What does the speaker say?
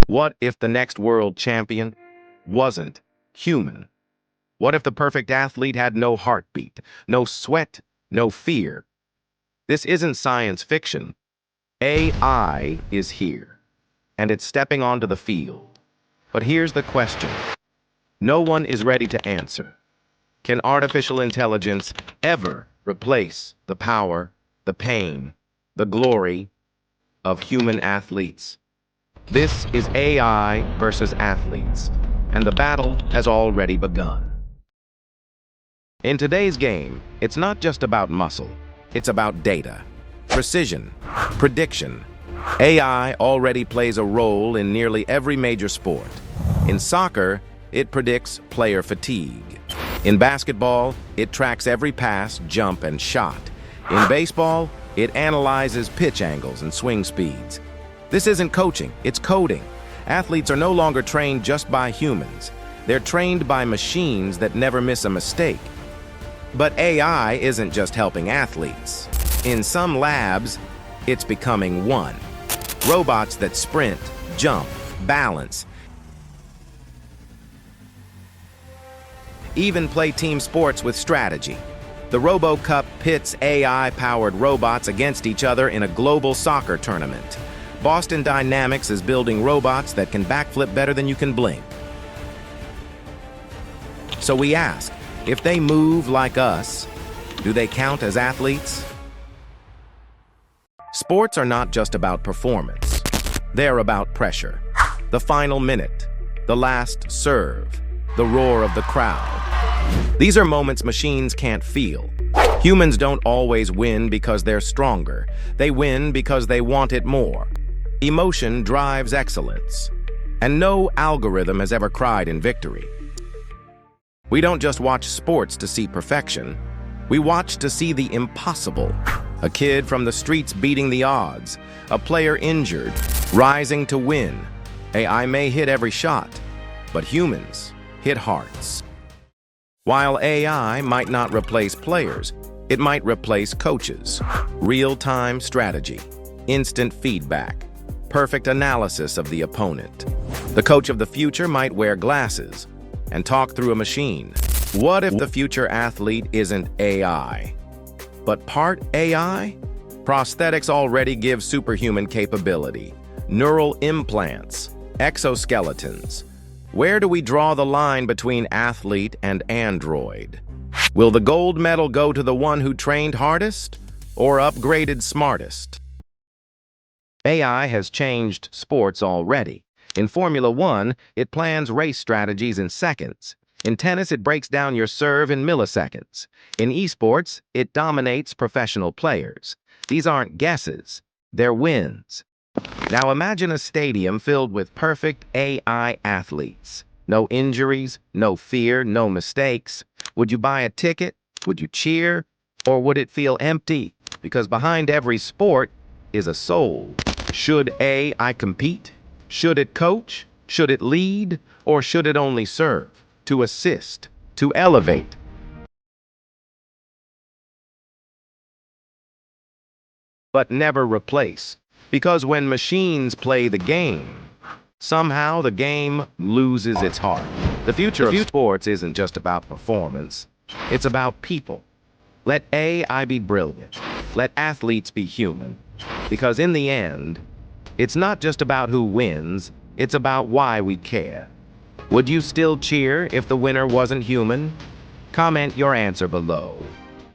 What if the next world champion wasn't human? What if the perfect athlete had no heartbeat, no sweat, no fear? This isn't science fiction. AI is here, and it's stepping onto the field. But here's the question no one is ready to answer. Can artificial intelligence ever replace the power, the pain, the glory of human athletes? This is AI versus athletes, and the battle has already begun. In today's game, it's not just about muscle, it's about data, precision, prediction. AI already plays a role in nearly every major sport. In soccer, it predicts player fatigue. In basketball, it tracks every pass, jump, and shot. In baseball, it analyzes pitch angles and swing speeds. This isn't coaching, it's coding. Athletes are no longer trained just by humans. They're trained by machines that never miss a mistake. But AI isn't just helping athletes. In some labs, it's becoming one. Robots that sprint, jump, balance, even play team sports with strategy. The Robo Cup pits AI-powered robots against each other in a global soccer tournament. Boston Dynamics is building robots that can backflip better than you can blink. So we ask, if they move like us, do they count as athletes? Sports are not just about performance. They're about pressure. The final minute, the last serve, the roar of the crowd. These are moments machines can't feel. Humans don't always win because they're stronger. They win because they want it more. Emotion drives excellence, and no algorithm has ever cried in victory. We don't just watch sports to see perfection. We watch to see the impossible. A kid from the streets beating the odds, a player injured, rising to win. AI may hit every shot, but humans hit hearts. While AI might not replace players, it might replace coaches. Real-time strategy, instant feedback, perfect analysis of the opponent. The coach of the future might wear glasses and talk through a machine. What if the future athlete isn't AI, but part AI? Prosthetics already give superhuman capability. Neural implants, exoskeletons. Where do we draw the line between athlete and android? Will the gold medal go to the one who trained hardest or upgraded smartest? AI has changed sports already. In Formula One, it plans race strategies in seconds. In tennis, it breaks down your serve in milliseconds. In esports, it dominates professional players. These aren't guesses, they're wins. Now imagine a stadium filled with perfect AI athletes. No injuries, no fear, no mistakes. Would you buy a ticket? Would you cheer? Or would it feel empty? Because behind every sport is a soul. Should AI compete? Should it coach? Should it lead? Or should it only serve? To assist? To elevate? But never replace. Because when machines play the game, somehow the game loses its heart. The future of sports isn't just about performance. It's about people. Let AI be brilliant. Let athletes be human. Because in the end, it's not just about who wins, it's about why we care. Would you still cheer if the winner wasn't human? Comment your answer below.